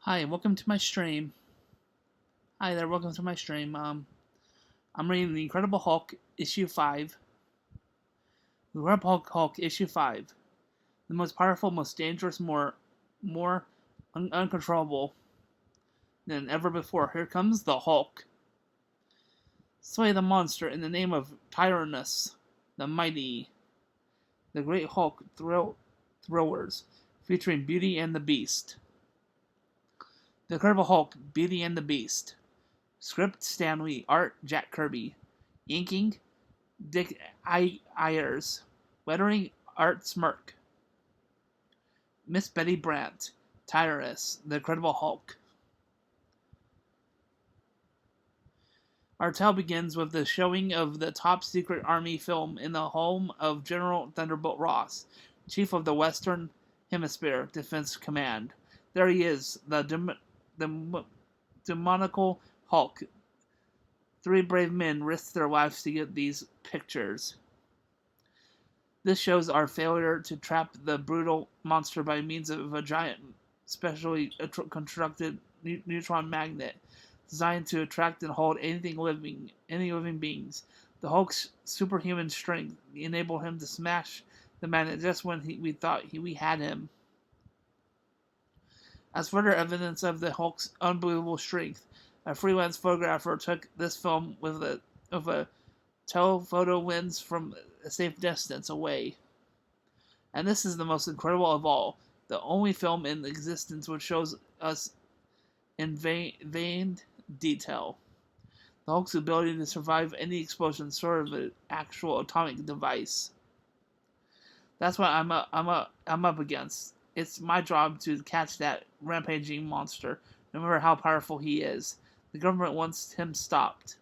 Hi, welcome to my stream. Hi there, welcome to my stream. I'm reading The Incredible Hulk issue 5. The Incredible Hulk issue 5. The most powerful, most dangerous, more uncontrollable than ever before. Here comes the Hulk. Slay the monster in the name of Tyrannus, the mighty, the great Hulk thrillers, featuring Beauty and the Beast. The Incredible Hulk, Beauty and the Beast. Script Stan Lee, art Jack Kirby, inking Dick Ayers, lettering Art Smirk, Miss Betty Brant, Tyrus, The Incredible Hulk. Our tale begins with the showing of the top secret army film in the home of General Thunderbolt Ross, chief of the Western Hemisphere Defense Command. There he is, the demoniacal Hulk. Three brave men risked their lives to get these pictures. This shows our failure to trap the brutal monster by means of a giant, specially constructed neutron magnet designed to attract and hold any living beings. The Hulk's superhuman strength enabled him to smash the magnet just when we thought we had him. As further evidence of the Hulk's unbelievable strength, a freelance photographer took this film with a telephoto lens from a safe distance away. And this is the most incredible of all, the only film in existence which shows us in veined detail the Hulk's ability to survive any explosion, sort of an actual atomic device. That's what I'm up against. It's my job to catch that rampaging monster, no matter how powerful he is. The government wants him stopped,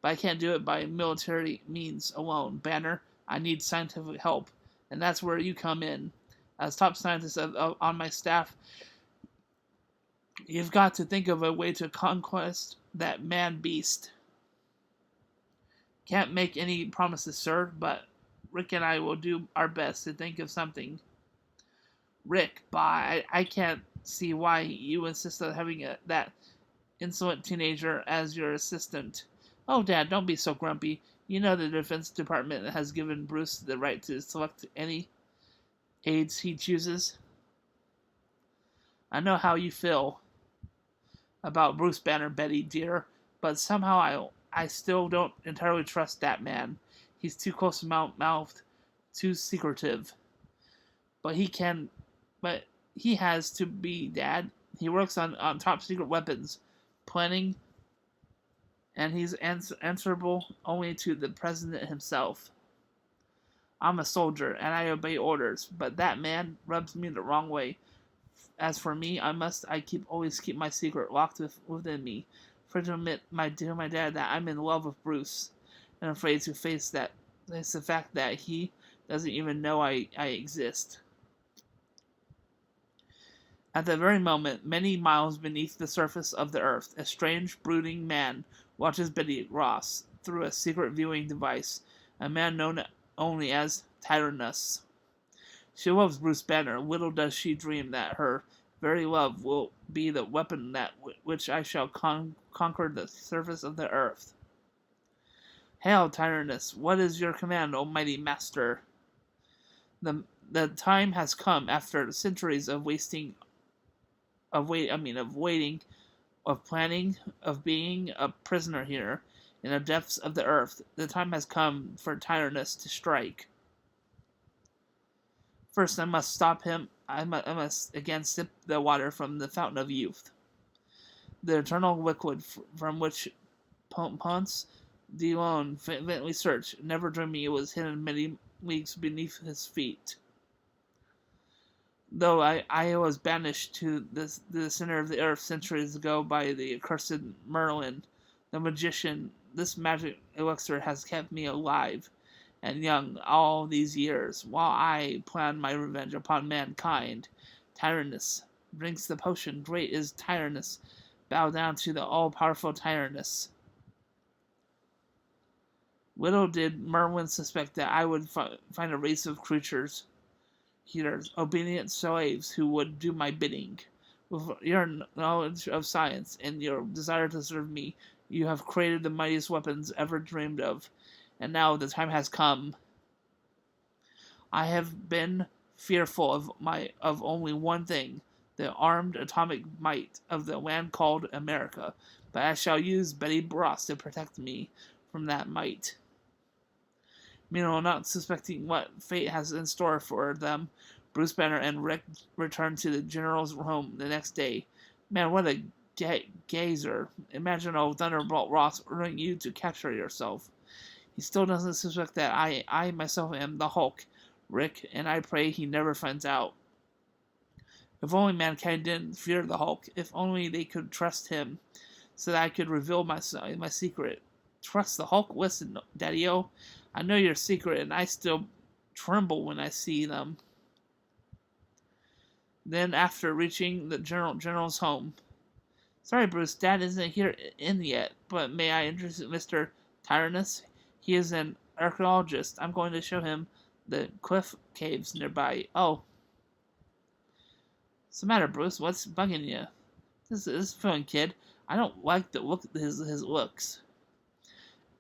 but I can't do it by military means alone. Banner, I need scientific help, and that's where you come in. As top scientist on my staff, you've got to think of a way to conquest that man-beast. Can't make any promises, sir, but Rick and I will do our best to think of something. Rick, I can't see why you insist on having that insolent teenager as your assistant. Oh, Dad, don't be so grumpy. You know the Defense Department has given Bruce the right to select any aides he chooses. I know how you feel about Bruce Banner, Betty, dear, but somehow I still don't entirely trust that man. He's too close-mouthed, too secretive. But he has to be, Dad. He works on top secret weapons, planning, and he's answerable only to the president himself. I'm a soldier, and I obey orders, but that man rubs me the wrong way. As for me, I always keep my secret locked within me, afraid to admit to my dad that I'm in love with Bruce, and afraid to face the fact that he doesn't even know I exist. At that very moment, many miles beneath the surface of the earth, a strange, brooding man watches Betty Ross through a secret viewing device, a man known only as Tyrannus. She loves Bruce Banner. Little does she dream that her very love will be the weapon which I shall conquer the surface of the earth. Hail, Tyrannus! What is your command, O mighty master? The time has come after centuries of waiting, of planning, of being a prisoner here in the depths of the earth. The time has come for Tyrannus to strike. First, I must stop him. I must again sip the water from the fountain of youth, the eternal liquid from which Ponce de Leon faintly searched, never dreaming it was hidden many leagues beneath his feet. Though I was banished to the center of the earth centuries ago by the accursed Merlin, the magician, this magic elixir has kept me alive and young all these years, while I plan my revenge upon mankind. Tyrannus drinks the potion. Great is Tyrannus. Bow down to the all-powerful Tyrannus. Little did Merlin suspect that I would find a race of creatures, obedient slaves who would do my bidding. With your knowledge of science and your desire to serve me, you have created the mightiest weapons ever dreamed of, and now the time has come. I have been fearful of only one thing, the armed atomic might of the land called America, but I shall use Betty Ross to protect me from that might. Meanwhile, not suspecting what fate has in store for them, Bruce Banner and Rick return to the General's home the next day. Man, what a gazer. Imagine old Thunderbolt Ross ordering you to capture yourself. He still doesn't suspect that I myself am the Hulk, Rick, and I pray he never finds out. If only mankind didn't fear the Hulk. If only they could trust him, so that I could reveal my secret. Trust the Hulk? Listen, Daddy-O, I know your secret, and I still tremble when I see them. Then, after reaching the General's home, sorry, Bruce, Dad isn't here in yet, but may I introduce Mr. Tyrannus? He is an archaeologist. I'm going to show him the cliff caves nearby. Oh. What's the matter, Bruce? What's bugging you? This is fun, kid. I don't like the look his looks.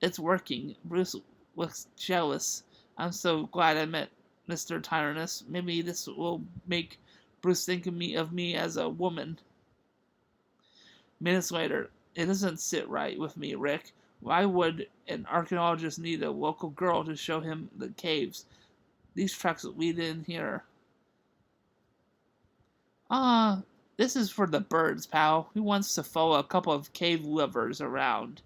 It's working. Bruce looks jealous. I'm so glad I met Mr. Tyrannus. Maybe this will make Bruce think of me as a woman. Minutes later, it doesn't sit right with me, Rick. Why would an archaeologist need a local girl to show him the caves? These tracks lead in here. This is for the birds, pal. Who wants to follow a couple of cave lovers around?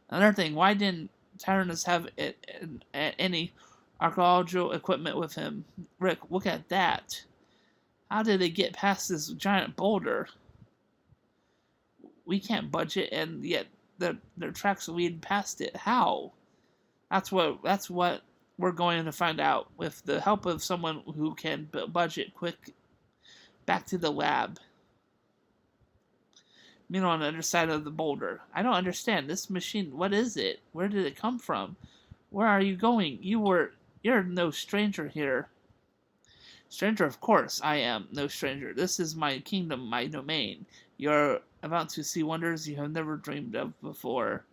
Another thing, why didn't Tyrannus have any archaeological equipment with him? Rick, look at that. How did they get past this giant boulder? We can't budge it, and yet their tracks lead past it. How? That's what we're going to find out with the help of someone who can budget quick. Back to the lab. Meanwhile, on the other side of the boulder. I don't understand. This machine, what is it? Where did it come from? Where are you going? You're no stranger here. Stranger, of course, I am no stranger. This is my kingdom, my domain. You're about to see wonders you have never dreamed of before.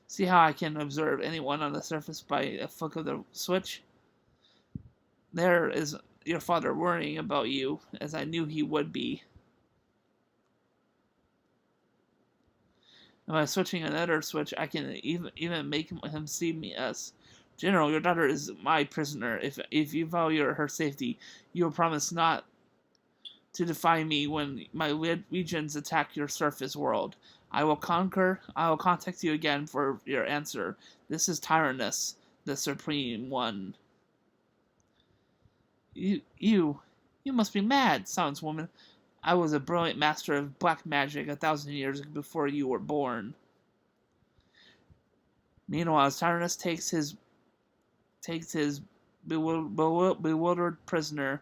See how I can observe anyone on the surface by a flick of the switch? There is your father worrying about you, as I knew he would be. And by switching another switch, I can even make him see me as General. Your daughter is my prisoner. If you value her safety, you will promise not to defy me when my legions attack your surface world. I will conquer. I will contact you again for your answer. This is Tyrannus, the Supreme One. You must be mad, silence woman. I was a brilliant master of black magic 1,000 years before you were born. Meanwhile, as Tyrannus takes his bewildered prisoner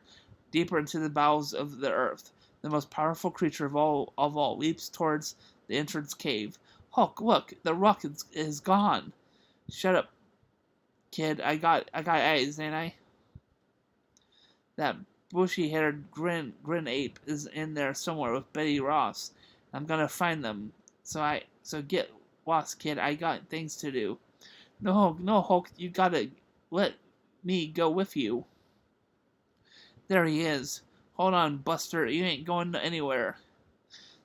deeper into the bowels of the earth, the most powerful creature of all leaps towards the entrance cave. Hulk, look, the rock is gone. Shut up, kid. I got eyes, ain't I? That bushy-haired grin ape is in there somewhere with Betty Ross. I'm gonna find them. So get lost, kid. I got things to do. No, Hulk, you gotta let me go with you. There he is. Hold on, Buster. You ain't going anywhere.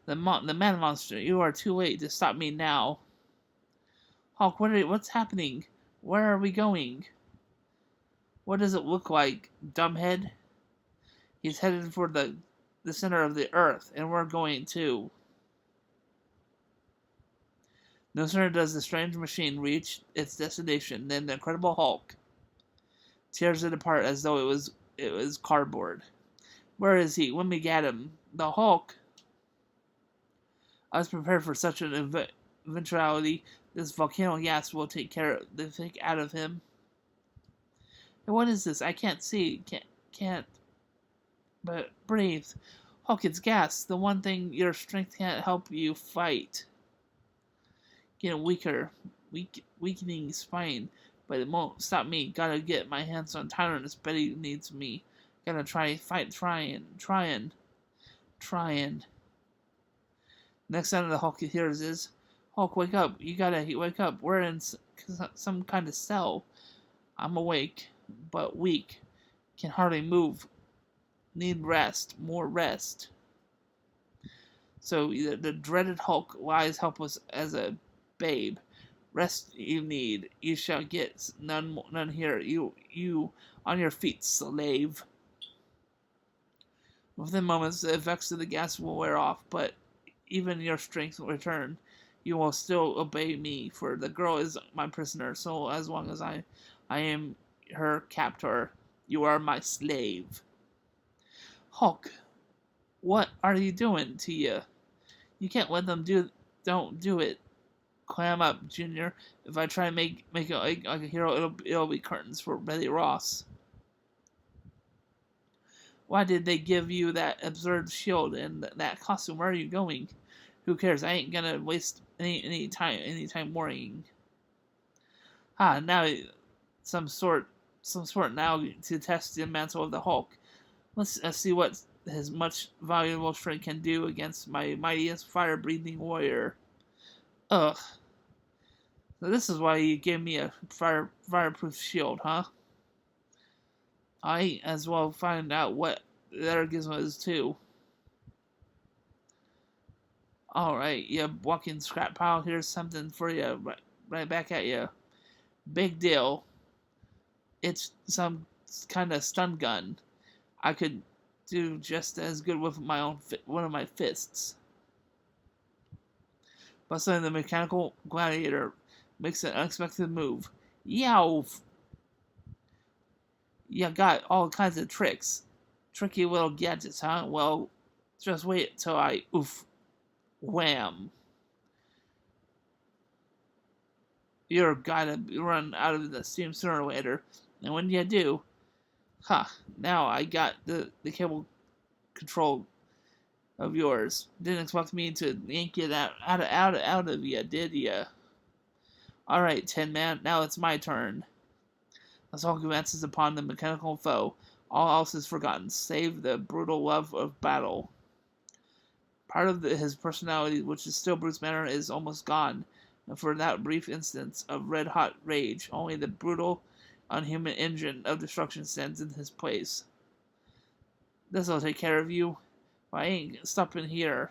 The man monster. You are too late to stop me now. Hulk, what's happening? Where are we going? What does it look like, dumbhead? He's headed for the center of the earth, and we're going too. No sooner does the strange machine reach its destination than the Incredible Hulk tears it apart as though it was cardboard. Where is he? Let me get him. The Hulk. I was prepared for such an eventuality. This volcano gas will take care of the thick out of him. Hey, what is this? I can't see. Can't. But breathe. Hulk, it's gas. The one thing your strength can't help you fight. Getting weaker. Weakening spine. But it won't stop me. Gotta get my hands on Tyrannus. Betty needs me. Gotta trying. Next sound the Hulk hears is, Hulk, wake up. You gotta wake up. We're in some kind of cell. I'm awake, but weak. Can hardly move. Need rest. More rest. So the dreaded Hulk lies helpless as a babe. Rest you need. You shall get none here. You on your feet, slave. Within moments, the effects of the gas will wear off, but even your strength will return. You will still obey me, for the girl is my prisoner. So as long as I am her captor, you are my slave. Hulk, what are you doing to you? You can't let them don't do it. Clam up, Junior. If I try and make it like a hero, it'll be curtains for Betty Ross. Why did they give you that absurd shield and that costume? Where are you going? Who cares? I ain't gonna waste any time worrying. Now some sort now to test the mantle of the Hulk. Let's see what his much valuable strength can do against my mightiest fire-breathing warrior. Ugh. So this is why you gave me a fireproof shield, huh? I as well find out what the other gizmo is too. Alright, you walking scrap pile, here's something for you, right back at you. Big deal. It's some kind of stun gun. I could do just as good with one of my fists. But suddenly the mechanical gladiator makes an unexpected move. Yow! You got all kinds of tricks. Tricky little gadgets, huh? Well, just wait till I wham. You're gotta run out of the steam sooner or later. And when you do, now I got the cable control of yours. Didn't expect me to yank you that out of you, did ya? Alright, Tin Man, now it's my turn. As Hulk advances upon the mechanical foe, all else is forgotten, save the brutal love of battle. Part of his personality, which is still Bruce Banner, is almost gone, and for that brief instance of red-hot rage, only the brutal, unhuman engine of destruction stands in his place. This'll take care of you. I ain't stopping here.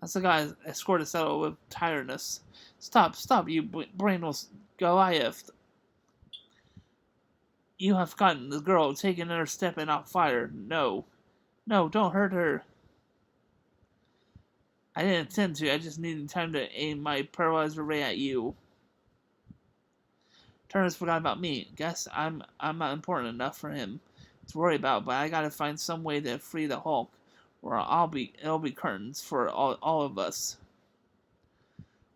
That's the guy I scored a settle with tiredness. Stop, you brainless Goliath. You have gotten the girl. Take another step and I'll fire. No, don't hurt her. I didn't intend to. I just needed time to aim my paralyzer ray at you. Turner's forgot about me. Guess I'm not important enough for him to worry about, but I gotta find some way to free the Hulk, or it'll be curtains for all of us.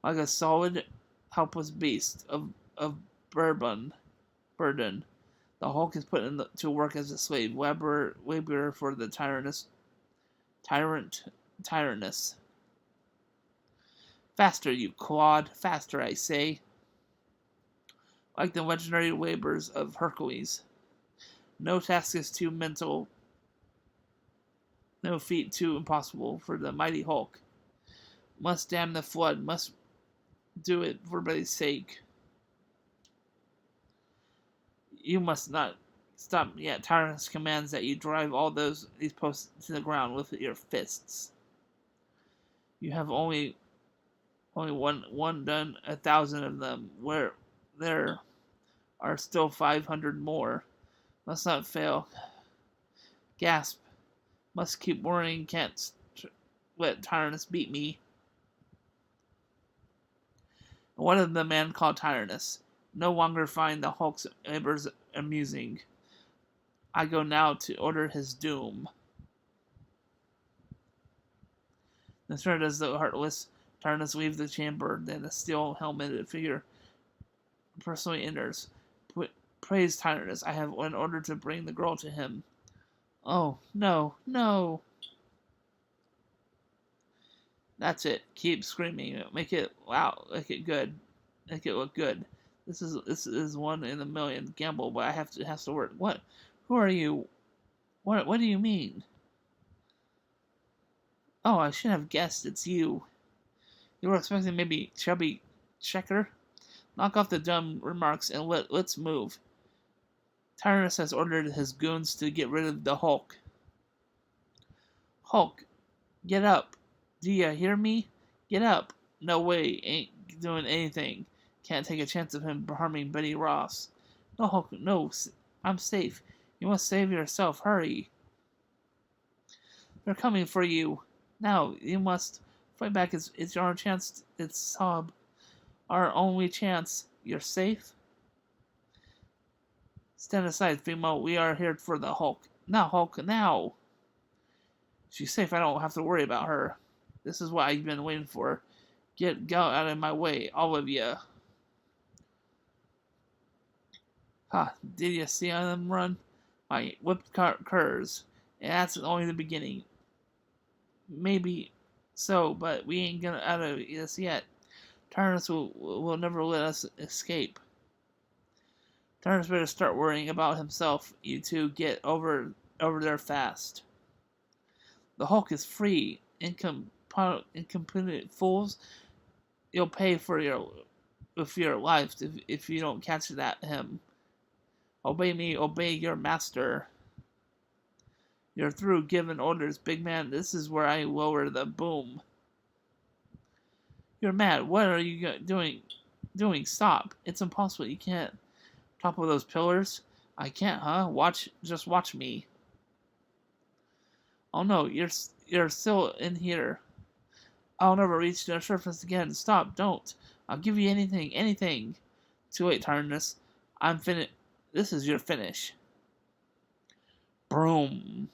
Like a solid, helpless beast of burden, the Hulk is put to work as a slave, laborer for the tyrannous. Faster, you clod! Faster, I say! Like the legendary labors of Hercules. No task is too mental, no feat too impossible for the mighty Hulk. Must dam the flood, must do it for everybody's sake. You must not stop yet. Tyrannus commands that you drive all these posts to the ground with your fists. You have only one done 1,000 of them, where there are still 500 more. Must not fail. Gasp. Must keep worrying. Can't let Tyrannus beat me. One of the men called Tyrannus. No longer find the Hulk's labors amusing. I go now to order his doom. As soon as the heartless Tyrannus leaves the chamber, then a steel helmeted figure personally enters. Praise Tyrannus, I have an order to bring the girl to him. Oh, no. That's it. Keep screaming. Make it loud. Make it good. Make it look good. This is one in a million gamble, but it has to work. What? Who are you? What do you mean? Oh, I should have guessed it's you. You were expecting maybe chubby checker? Knock off the dumb remarks and let's move. Tyrannus has ordered his goons to get rid of the Hulk. Hulk, get up. Do you hear me? Get up. No way, ain't doing anything. Can't take a chance of him harming Betty Ross. No, Hulk, no. I'm safe. You must save yourself. Hurry. They're coming for you. Now, you must fight back. It's our chance. It's our only chance. You're safe? Stand aside, Fimo. We are here for the Hulk. Now, Hulk, now. She's safe. I don't have to worry about her. This is what I've been waiting for. Go out of my way, all of you. Ha, did you see them run? My whipped curs. And that's only the beginning. Maybe so, but we ain't gonna out of this yet. Tyrannus will never let us escape. Tyrannus better start worrying about himself. You two get over there fast. The Hulk is free. Incompetent fools. You'll pay for your life if you don't catch him. Obey me, obey your master. You're through giving orders, big man. This is where I lower the boom. You're mad. What are you doing? Stop. It's impossible. You can't topple those pillars. I can't, huh? Just watch me. Oh no, you're still in here. I'll never reach the surface again. Stop, don't. I'll give you anything. Too late, Tyrannus. I'm finished. This is your finish. Broom.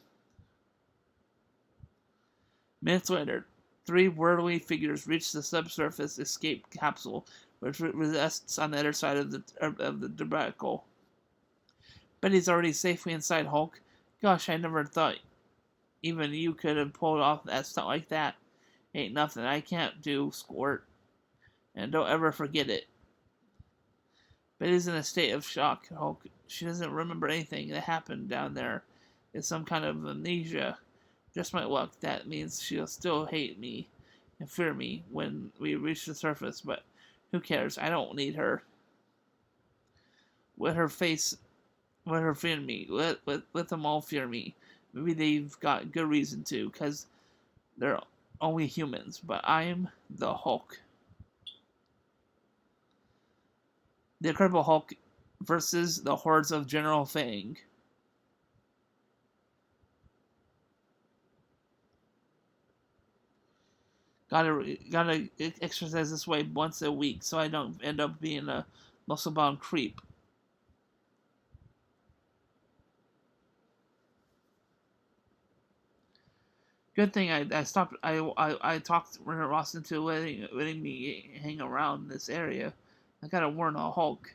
Minutes later, three whirly figures reach the subsurface escape capsule, which rests on the other side of the debacle. Betty's already safely inside, Hulk. Gosh, I never thought even you could have pulled off that stunt like that. Ain't nothing I can't do, Squirt. And don't ever forget it. Betty's in a state of shock, Hulk. She doesn't remember anything that happened down there. It's some kind of amnesia. Just my luck. That means she'll still hate me and fear me when we reach the surface, but who cares? I don't need her. Let her fear me. Let them all fear me. Maybe they've got good reason to, because they're only humans, but I'm the Hulk. The Incredible Hulk versus the hordes of General Fang. Gotta exercise this way once a week so I don't end up being a muscle-bound creep. Good thing I stopped. I talked Ross into letting me hang around this area. I gotta warn a Hulk.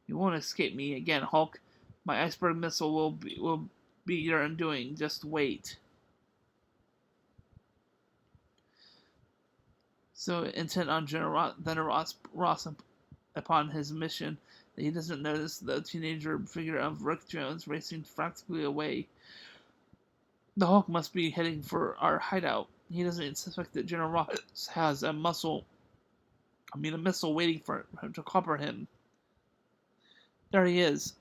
You won't escape me again, Hulk. My iceberg missile will be your undoing. Just wait. So intent on General Ross upon his mission that he doesn't notice the teenager figure of Rick Jones racing frantically away. The Hulk must be heading for our hideout. He doesn't suspect that General Ross has a missile waiting for him to clobber him. There he is.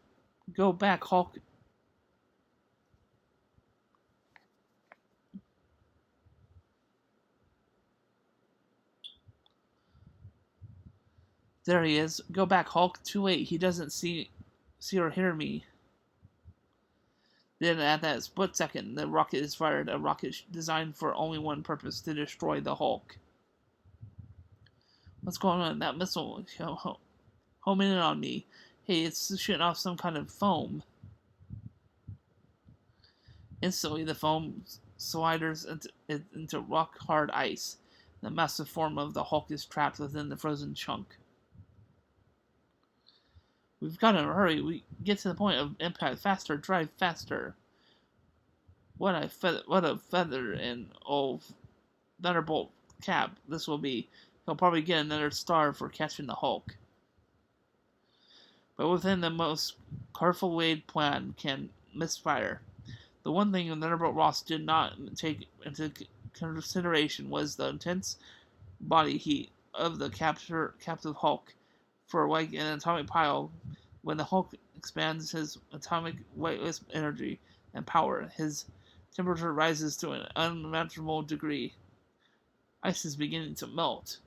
Go back, Hulk. There he is. Go back, Hulk. Too late. He doesn't see or hear me. Then at that split second, the rocket is fired. A rocket designed for only one purpose: to destroy the Hulk. What's going on? That missile homing in on me. Hey, it's shooting off some kind of foam. Instantly, the foam sliders into rock-hard ice. The massive form of the Hulk is trapped within the frozen chunk. We've got to hurry. We get to the point of impact faster. Drive faster. What a feather in old Thunderbolt cap this will be. He'll probably get another star for catching the Hulk. but within the most careful laid plan can misfire. The one thing Thunderbolt Ross did not take into consideration was the intense body heat of the captive Hulk. For like an atomic pile, when the Hulk expands his atomic weightless energy and power, his temperature rises to an unimaginable degree. Ice is beginning to melt.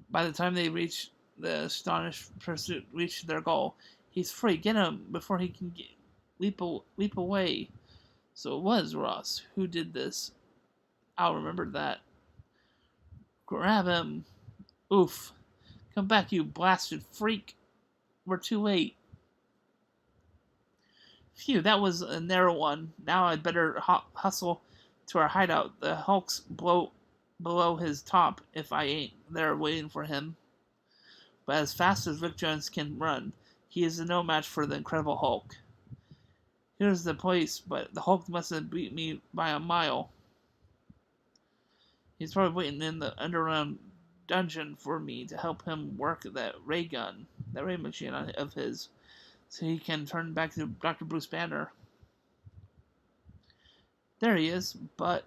By the time they reach the astonished pursuit reach their goal, he's free. Get him before he can leap away. So it was Ross who did this. I'll remember that. Grab him. Oof. Come back, you blasted freak. We're too late. Phew, that was a narrow one. Now I'd better hustle to our hideout. The Hulk's below his top if I ain't there waiting for him. But as fast as Rick Jones can run, he is no match for the Incredible Hulk. Here's the place, but the Hulk must have beat me by a mile. He's probably waiting in the underground dungeon for me to help him work that ray gun, that ray machine of his, so he can turn back to Dr. Bruce Banner. There he is, but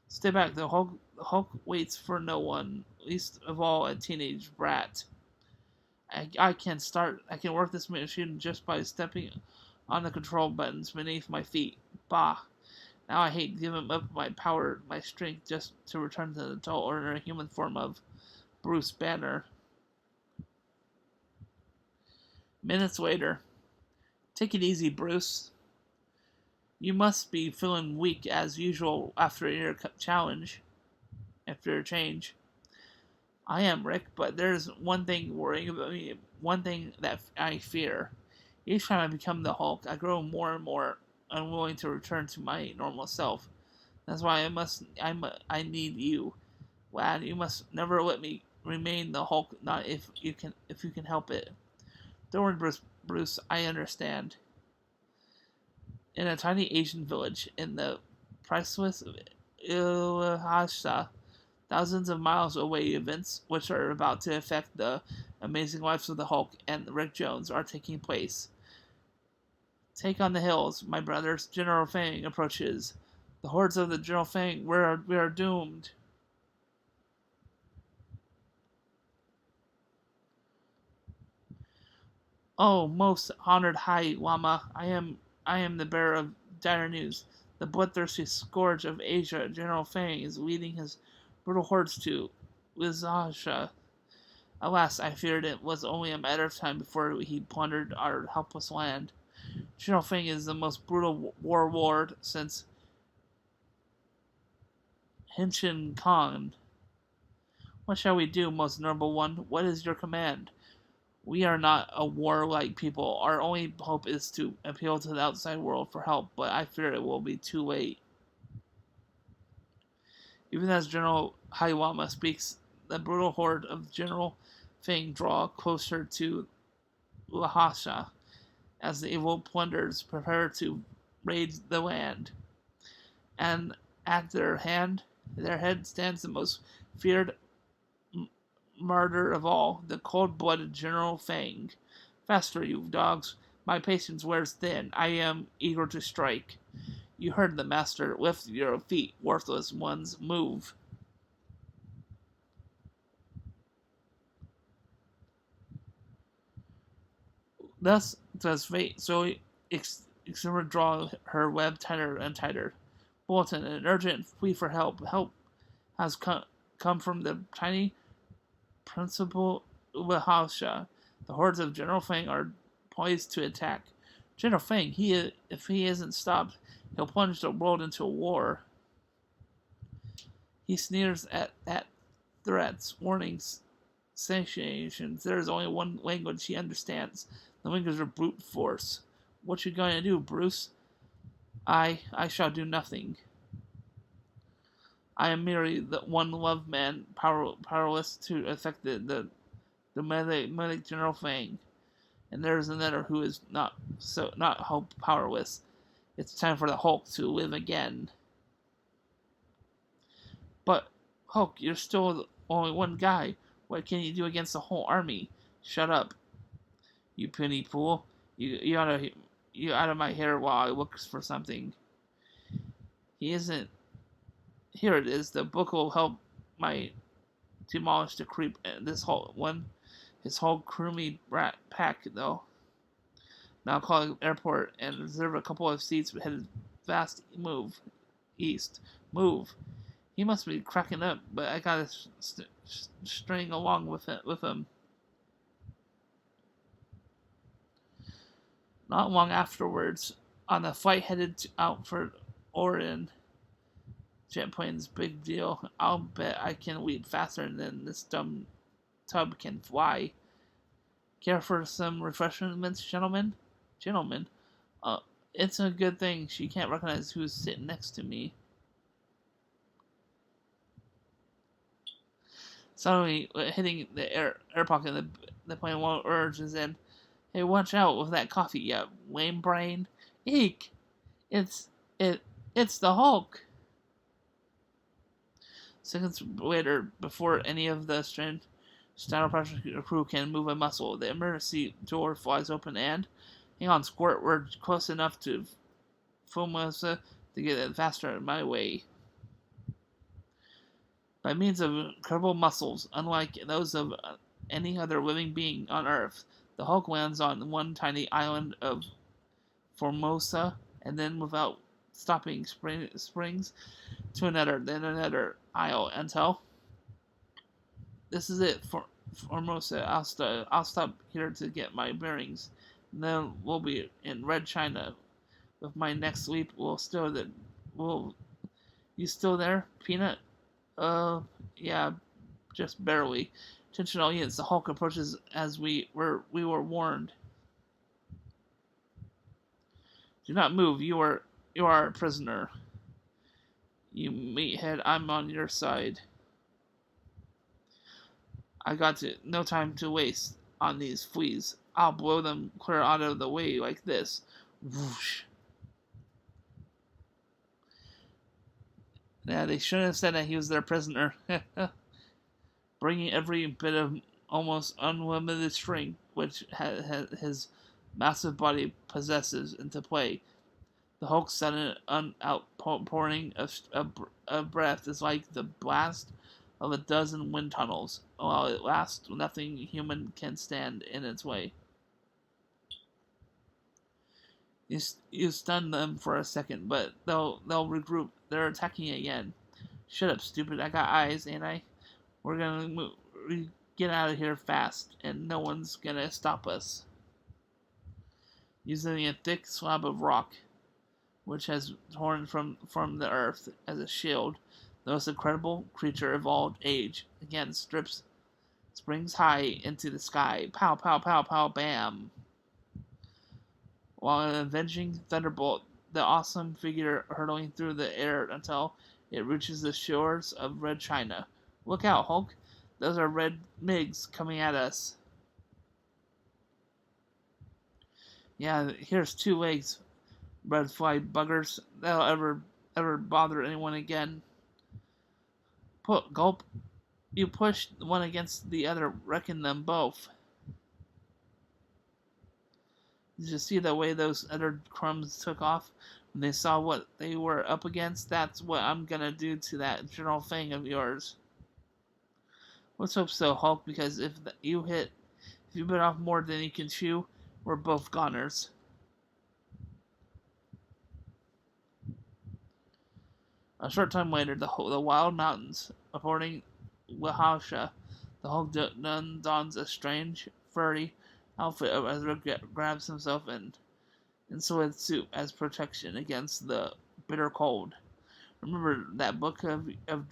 stay back. The Hulk waits for no one, least of all a teenage brat. I can work this machine just by stepping on the control buttons beneath my feet. Bah! Now I hate giving up my power, my strength, just to return to the dull, ordinary human form of Bruce Banner. Minutes later. Take it easy, Bruce. You must be feeling weak as usual after your challenge. After your change. I am, Rick, but there's one thing worrying about me, one thing that I fear. Each time I become the Hulk, I grow more and more unwilling to return to my normal self. That's why I need you, lad. You must never let me remain the Hulk. Not if you can help it. Don't worry, Bruce. I understand. In a tiny Asian village in the priceless Ilhasa, thousands of miles away, events which are about to affect the amazing lives of the Hulk and Rick Jones are taking place. Take on the hills, my brothers. General Fang approaches. The hordes of the General Fang, we are doomed. Oh, most honored High Lama, I am the bearer of dire news. The bloodthirsty scourge of Asia, General Fang, is leading his brutal hordes to Wizasha. Alas, I feared it was only a matter of time before he plundered our helpless land. General Fang is the most brutal warlord since Henshin Khan. What shall we do, most noble one? What is your command? We are not a warlike people. Our only hope is to appeal to the outside world for help, but I fear it will be too late. Even as General Hayama speaks, the brutal horde of General Fang draw closer to Lhasa as the evil plunderers prepare to raid the land. And at their head stands the most feared martyr of all, the cold-blooded General Fang. Faster, you dogs. My patience wears thin. I am eager to strike. You heard the master. Lift your feet, worthless ones. Move. Thus does fate so draw her web tighter and tighter. Bulletin, an urgent plea for help. Help has come from the tiny Principal Ubahasha. The hordes of General Fang are poised to attack. General Fang, if he isn't stopped, he'll plunge the world into a war. He sneers at threats, warnings, sanctions. There is only one language he understands, the language of brute force. What you going to do, Bruce? I shall do nothing. I am merely the one love man, powerless to affect the medic General Fang, and there is another who is not powerless. It's time for the Hulk to live again. But Hulk, you're still only one guy. What can you do against the whole army? Shut up, you puny fool. You out of my hair while I look for something. He isn't. Here it is. The book will help my demolish the creep. This whole one, his whole croomy rat pack though. Now call the airport and reserve a couple of seats headed fast. Move east. Move. He must be cracking up, but I gotta string along with him. Not long afterwards, on the flight headed out for Orin, jet plane's big deal. I'll bet I can leap faster than this dumb tub can fly. Care for some refreshments, gentlemen? Gentlemen, it's a good thing she can't recognize who's sitting next to me. Suddenly, hitting the air pocket, the plane urges in. Hey, watch out with that coffee, you lame brain. Eek! It's the Hulk. Seconds later, before any of the Shadow Project crew can move a muscle, the emergency door flies open and, hang on, Squirt, we're close enough to Formosa to get it faster in my way. By means of incredible muscles, unlike those of any other living being on Earth, the Hulk lands on one tiny island of Formosa, and then, without stopping, springs to another, then another isle until this is it for Formosa. I'll stop here to get my bearings, and then we'll be in Red China. With my next leap, will you still there, Peanut? Yeah, just barely. Attention audience, the Hulk approaches as we were warned. Do not move, you are a prisoner. You meathead, I'm on your side. I got no time to waste on these fleas. I'll blow them clear out of the way like this. Whoosh. Yeah, they shouldn't have said that he was their prisoner. Bringing every bit of almost unlimited strength which his massive body possesses into play. The Hulk's sudden outpouring of breath is like the blast of a dozen wind tunnels. While it lasts, nothing human can stand in its way. You stun them for a second, but they'll regroup. They're attacking again. Shut up, stupid. I got eyes, ain't I? We're gonna get out of here fast, and no one's gonna stop us. Using a thick slab of rock, which has torn from the earth as a shield, the most incredible creature of all age again springs high into the sky. Pow, pow, pow, pow, bam! While an avenging thunderbolt, the awesome figure hurtling through the air until it reaches the shores of Red China. Look out, Hulk! Those are red MiGs coming at us. Yeah, here's 2 legs, red fly buggers. They'll ever bother anyone again. Gulp. You push one against the other, wrecking them both. Did you see the way those other crumbs took off when they saw what they were up against? That's what I'm gonna do to that general thing of yours. Let's hope so, Hulk, because if you bit off more than you can chew, we're both goners. A short time later, the wild mountains, affording Wahasha, the Hulk dons a strange, furry outfit as Rick grabs himself an insulated suit as protection against the bitter cold. Remember that book of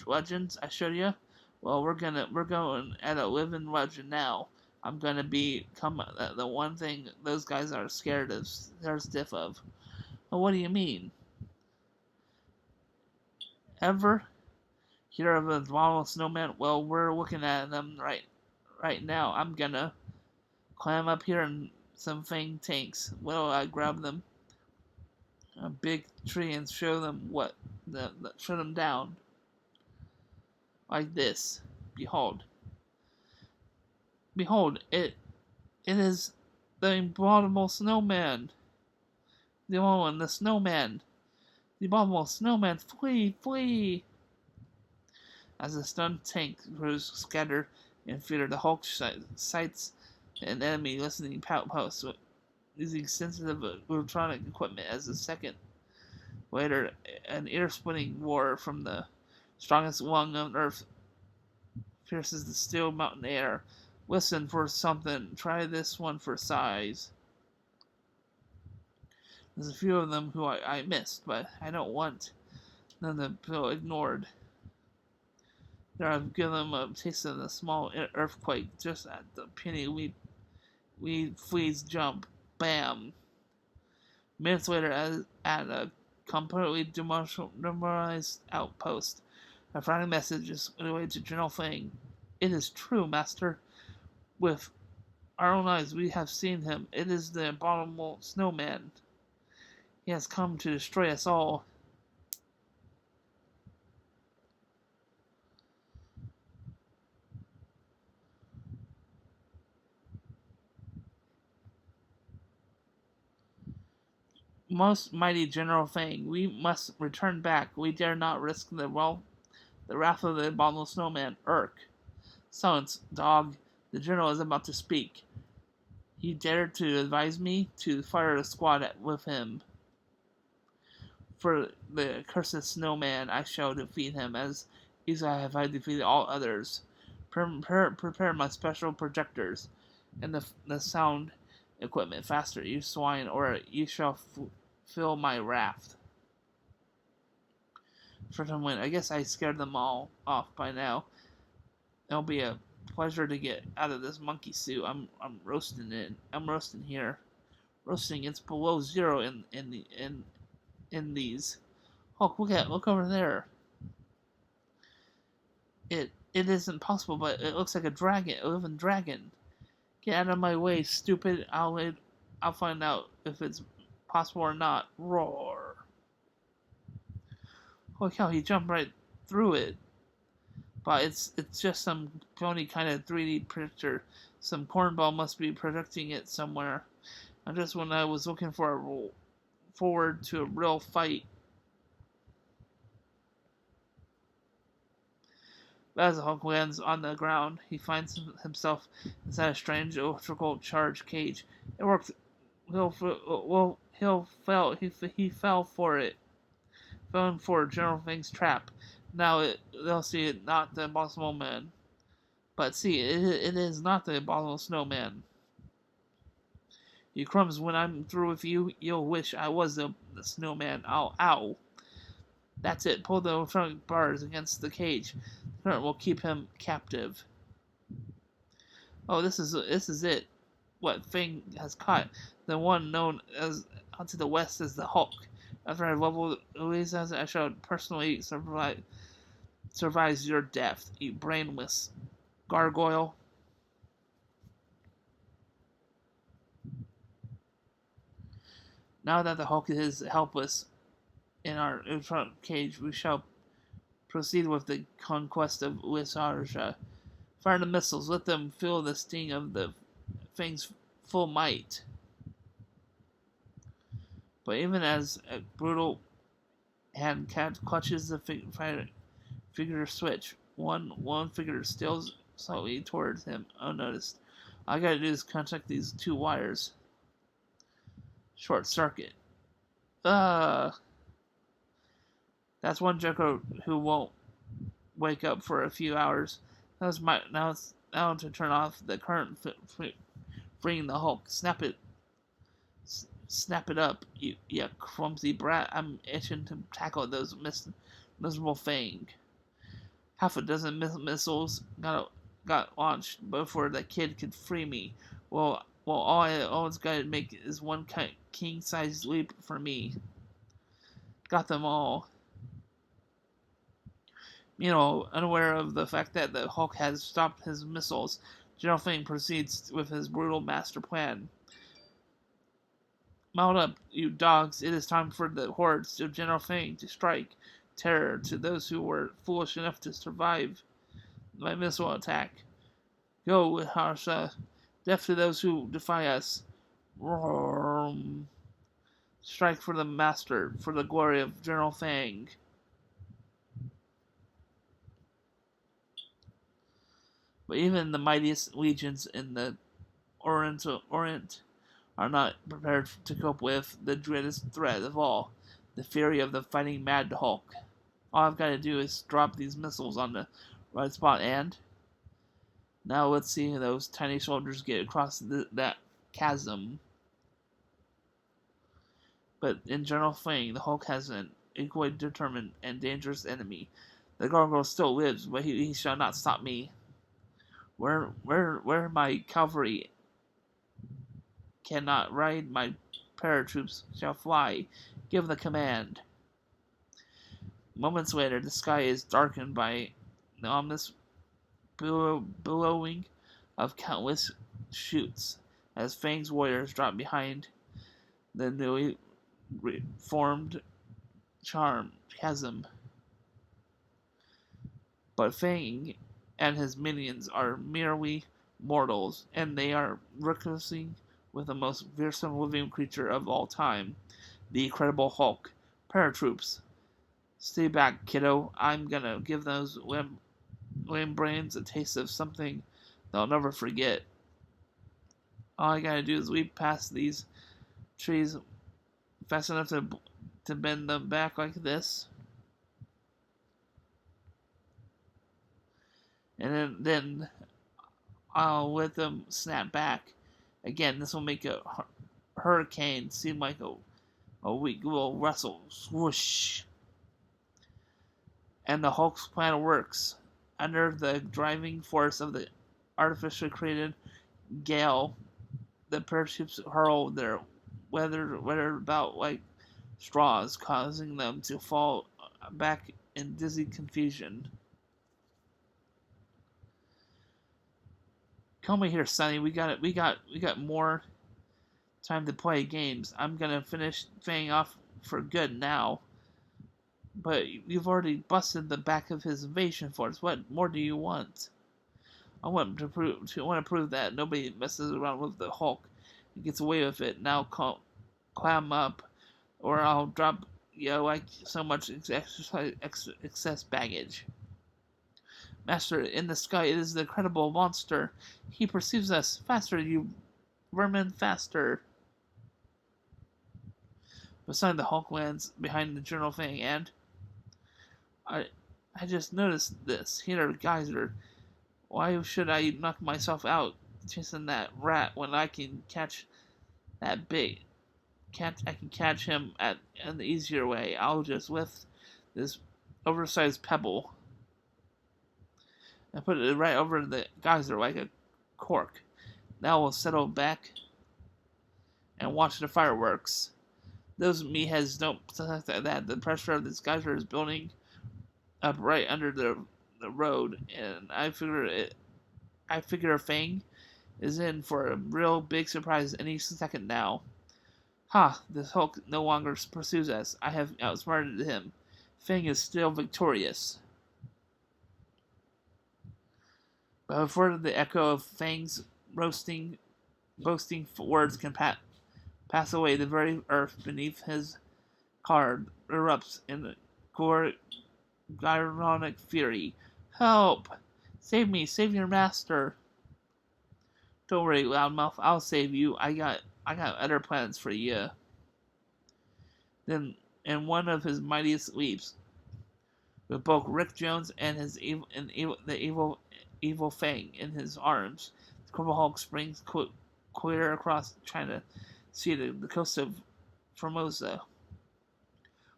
legends I showed you? Well, we're going at a living legend now. I'm gonna become the one thing those guys are scared of, they're stiff of. Well, what do you mean? Ever hear of a volatile snowman? Well, we're looking at them right now. I'm gonna climb up here in some fang tanks. Well, I grab them a big tree and show them show them down like this. Behold, Behold, it is the abominable snowman. The only one, the snowman. The abominable snowman, flee, flee! As the stunned tank crews scatter in fear, the Hulk sights an enemy listening post using sensitive electronic equipment. As a second later, an ear-splitting roar from the strongest lung on Earth pierces the still mountain air. Listen for something. Try this one for size. There's a few of them who I missed, but I don't want them to feel ignored. There I've given them a taste of the small earthquake just at the penny we fleas jump. Bam! Minutes later, at a completely demoralized outpost, a frightening message is relayed to General Fang. It is true, Master. With our own eyes, we have seen him. It is the abominable snowman. He has come to destroy us all. Most mighty General Fang, we must return back. We dare not risk the wrath of the abominable snowman. Urk. Silence, dog. The general is about to speak. He dared to advise me to fire a squad with him. For the accursed snowman, I shall defeat him as easily as I defeated all others. Prepare my special projectors and the sound equipment faster, you swine, or you shall feel my wrath. For some win. I guess I scared them all off by now. It'll be a pleasure to get out of this monkey suit. I'm roasting it. I'm roasting here. Roasting. It's below zero in these. Oh, look over there. It isn't possible, but it looks like a dragon, a living dragon. Get out of my way, stupid! I'll find out if it's possible or not. Roar! Holy cow! He jumped right through it. But it's just some phony kind of 3D picture. Some cornball must be projecting it somewhere. And just when I was looking forward to a real fight. As the Hulk lands on the ground, he finds himself inside a strange electrical charge cage. It worked. He fell for it. Fell for General Fang's trap. Now they'll see it not the abominable man. But see, it is not the abominable snowman. You crumbs, when I'm through with you, you'll wish I was the snowman. Ow, ow. That's it. Pull the electronic bars against the cage. The current will keep him captive. Oh, this is it. What Fang has caught. The one known as to the west as the Hulk. After I level Louisa, I shall personally survive your death, you brainless gargoyle. Now that the Hulk is helpless in our electronic cage, we shall proceed with the conquest of Lysarsha. Fire the missiles, let them feel the sting of the Fang's full might. But even as a brutal hand clutches the figure switch, one figure steals slowly towards him unnoticed. All I gotta do is contact these two wires. Short circuit. That's one Joker who won't wake up for a few hours. Now to turn off the current, freeing the Hulk. Snap it up, you clumsy brat. I'm itching to tackle those miserable Fang. Half a dozen missiles got launched before the kid could free me. Well, all it's got to make is one king-sized leap for me. Got them all. Unaware of the fact that the Hulk has stopped his missiles, General Fang proceeds with his brutal master plan. Mount up, you dogs. It is time for the hordes of General Fang to strike terror to those who were foolish enough to survive my missile attack. Go, Harsha. Death to those who defy us. Strike for the master, for the glory of General Fang. But even the mightiest legions in the Orient are not prepared to cope with the greatest threat of all, the fury of the fighting Mad Hulk. All I've got to do is drop these missiles on the right spot, and now let's see those tiny soldiers get across that chasm. But in General Fang, the Hulk has an equally determined and dangerous enemy. The gargoyle still lives, but he shall not stop me. Where my cavalry cannot ride, my paratroops shall fly. Give the command. Moments later, the sky is darkened by the ominous billowing of countless shoots as Fang's warriors drop behind the newly formed chasm. But Fang and his minions are merely mortals, and they are recklessing with the most fearsome living creature of all time, the Incredible Hulk. Paratroops, stay back, kiddo. I'm gonna give those lame brains a taste of something they'll never forget. All I gotta do is leap past these trees fast enough to bend them back like this. And then I'll let them snap back. Again, this will make a hurricane seem like a weak little rustle. Swoosh. And the Hulk's plan works. Under the driving force of the artificially created gale, the parachutes hurl their weather about like straws, causing them to fall back in dizzy confusion. Come here, Sonny. We got more time to play games. I'm gonna finish Fang off for good now. But you've already busted the back of his invasion force. What more do you want? I want to prove that nobody messes around with the Hulk and gets away with it. Now clam up, or I'll drop like so much excess baggage. Master, in the sky, it is the incredible monster. He pursues us. Faster, you vermin, faster. Beside the Hulk lands behind the General Fang, and I just noticed this. Here, Geyser. Why should I knock myself out chasing that rat when I can catch that bait? I can catch him at an easier way. I'll just lift this oversized pebble and put it right over the geyser like a cork. Now we'll settle back and watch the fireworks. Those meatheads don't suspect that the pressure of this geyser is building up right under the road, and I figure Fang is in for a real big surprise any second now. Ha! This Hulk no longer pursues us. I have outsmarted him. Fang is still victorious. But before the echo of Fang's boasting words can pass away, the very earth beneath his car erupts in ironic fury. Help! Save me! Save your master! Don't worry, loudmouth. I'll save you. I got other plans for you. Then, in one of his mightiest leaps, with both Rick Jones and the evil Fang in his arms, the Incredible Hulk springs clear across China, Sea to the coast of Formosa.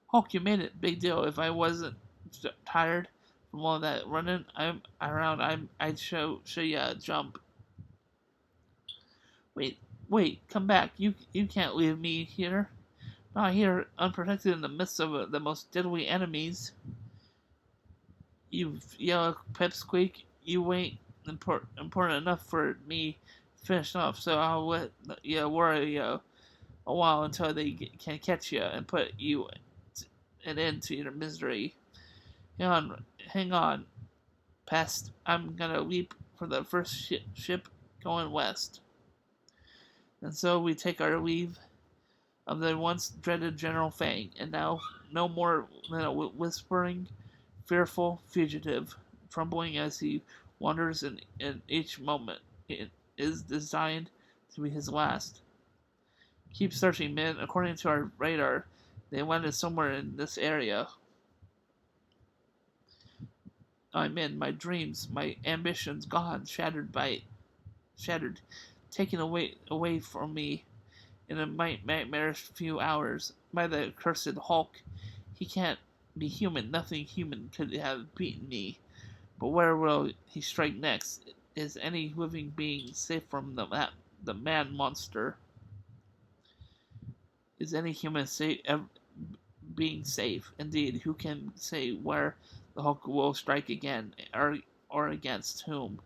Hulk, you made it. Big deal. If I wasn't tired from all that running I'd show you a jump. Wait, come back. You can't leave me here. Not here, unprotected in the midst of the most deadly enemies. You yellow pipsqueak, you ain't important enough for me to finish off, so I'll let you worry a while until they can catch you and put you an end to your misery. Hang on, pest. I'm gonna leap for the first ship going west. And so we take our leave of the once dreaded General Fang, and now no more than a whispering, fearful fugitive, trembling as he wanders in each moment. It is designed to be his last. Keep searching, men. According to our radar, they landed somewhere in this area. I'm in. My dreams, my ambitions gone, shattered, taken away from me in a nightmarish few hours by the accursed Hulk. He can't be human. Nothing human could have beaten me. But where will he strike next? Is any living being safe from the man monster? Is any human being safe? Indeed, who can say where the Hulk will strike again, or against whom?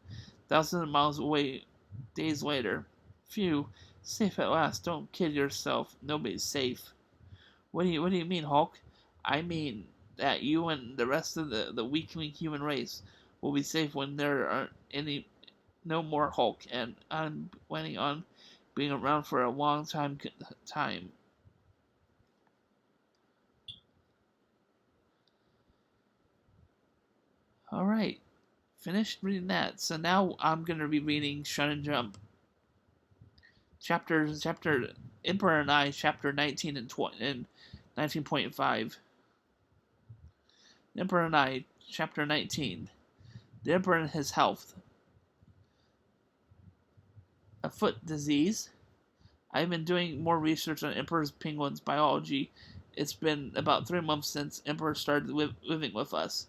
Thousands of miles away, days later. Phew, safe at last. Don't kid yourself. Nobody's safe. What do you mean, Hulk? I mean that you and the rest of the weakling human race will be safe when there aren't no more Hulk, and I'm planning on being around for a long time. Alright, finished reading that. So now I'm going to be reading Shonen Jump. Chapter Emperor and I, chapter 19 and 19.5. Emperor and I, chapter 19. The Emperor and his health. A foot disease. I've been doing more research on Emperor's penguins biology. It's been about 3 months since Emperor started living with us.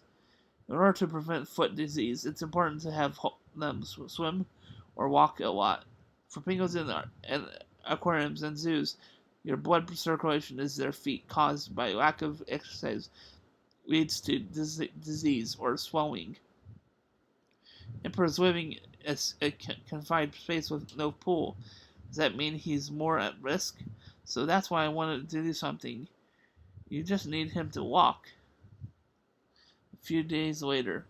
In order to prevent foot disease, it's important to have them swim or walk a lot. For penguins in aquariums and zoos, your blood circulation is their feet, caused by lack of exercise, leads to disease or swelling. Emperor's living a confined space with no pool. Does that mean he's more at risk? So that's why I wanted to do something. You just need him to walk. A few days later,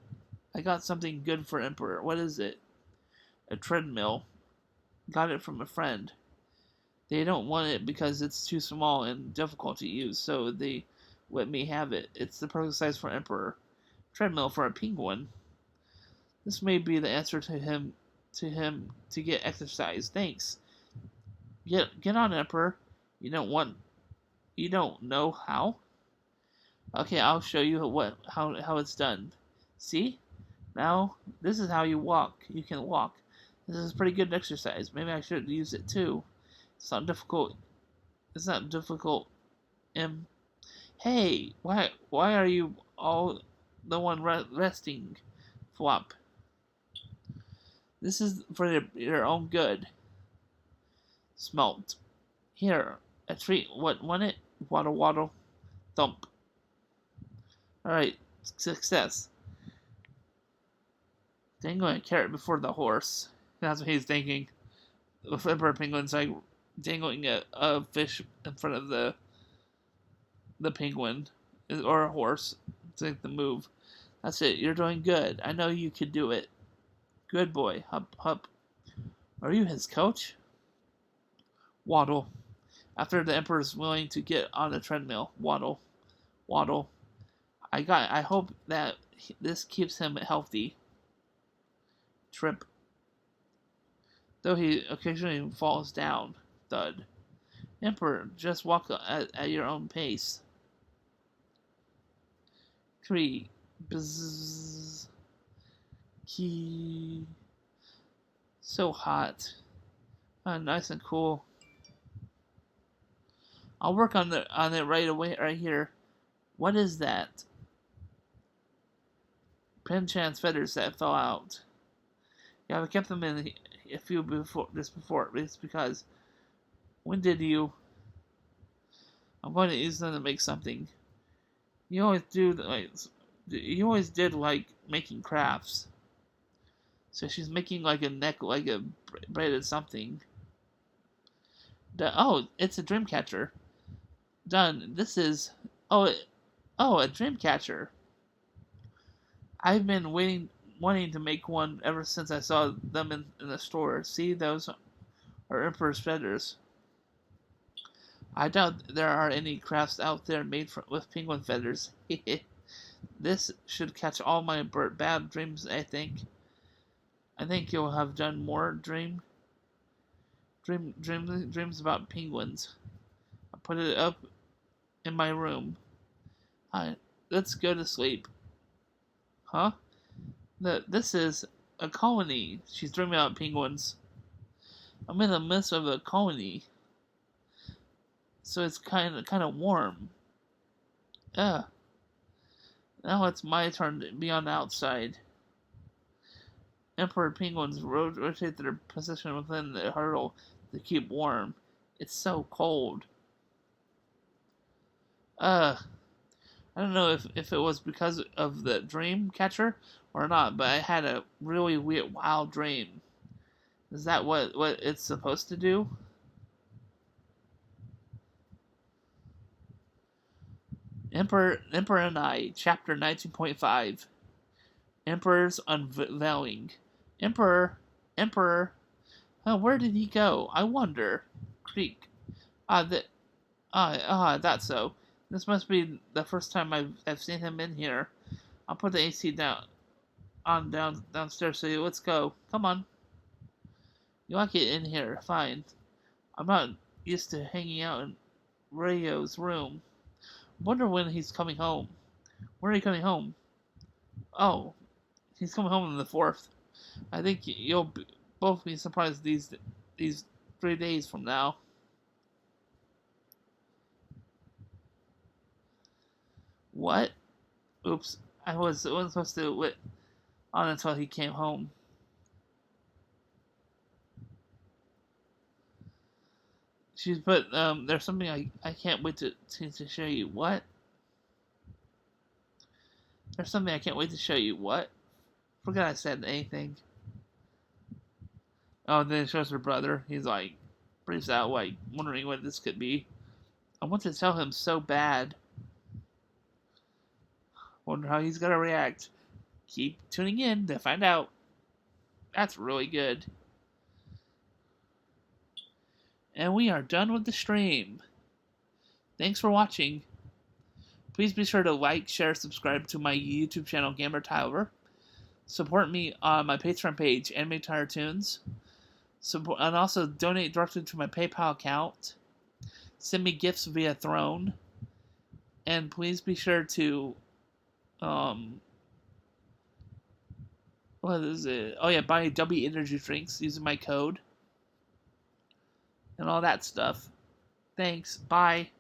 I got something good for Emperor. What is it? A treadmill. Got it from a friend. They don't want it because it's too small and difficult to use, so they let me have it. It's the perfect size for Emperor. Treadmill for a penguin. This may be the answer to him to get exercise. Thanks. Get on, Emperor. You don't know how? Okay, I'll show you how it's done. See? Now, this is how you walk. You can walk. This is pretty good exercise. Maybe I should use it too. It's not difficult. It's not difficult. Hey, why are you all the one resting? Flop. This is for your own good. Smelt. Here, a treat. What want it? Waddle waddle. Thump. Alright, success. Dangling a carrot before the horse. That's what he's thinking. The emperor penguin's like dangling a fish in front of the penguin. Or a horse. It's like the move. That's it. You're doing good. I know you could do it. Good boy. Hup, hup. Are you his coach? Waddle. After the emperor's willing to get on the treadmill. Waddle. Waddle. I hope that this keeps him healthy. Trip. Though he occasionally falls down. Thud. Emperor, just walk at your own pace. Tree. Bzzz. Key. So hot. Nice and cool. I'll work on it right away, right here. What is that? Penchan's feathers that fell out. Yeah, I kept them in a few before. It's because when did you? I'm going to use them to make something. You always did like making crafts. So she's making like a neck, like a braided something. It's a dream catcher. Done. This is a dream catcher. I've been waiting wanting to make one ever since I saw them in the store. See, those are Emperor's feathers. I doubt there are any crafts out there made with penguin feathers. This should catch all my bad dreams, I think. I think you'll have done more dreams about penguins. I put it up in my room. Hi, let's go to sleep. Huh? This is a colony. She's dreaming about penguins. I'm in the midst of a colony, so it's kind of warm. Ugh. Now it's my turn to be on the outside. Emperor penguins rotate their position within the hurdle to keep warm. It's so cold. I don't know if it was because of the dream catcher or not, but I had a really weird, wild dream. Is that what it's supposed to do? Emperor and I, Chapter 19.5. Emperor's Unveiling. Emperor. Oh, where did he go? I wonder. Creak. That's so. This must be the first time I've seen him in here. I'll put the AC downstairs. So let's go. Come on. You like it in here? Fine. I'm not used to hanging out in Rayo's room. Wonder when he's coming home. When are you coming home? Oh, he's coming home on the 4th. I think you'll both be surprised these 3 days from now. What? Oops, I wasn't supposed to wait on until he came home. She's put there's something I can't wait to show you. What? There's something I can't wait to show you. What? Forgot I said anything. Oh, then it shows her brother. He's like, briefs out, like, wondering what this could be. I want to tell him so bad. Wonder how he's gonna react. Keep tuning in to find out. That's really good. And we are done with the stream. Thanks for watching. Please be sure to like, share, subscribe to my YouTube channel, Gamer Tyler. Support me on my Patreon page, Anime Tire Tunes. And also donate directly to my PayPal account. Send me gifts via Throne. And please be sure to what is it? Oh yeah, buy W energy drinks using my code. And all that stuff. Thanks. Bye.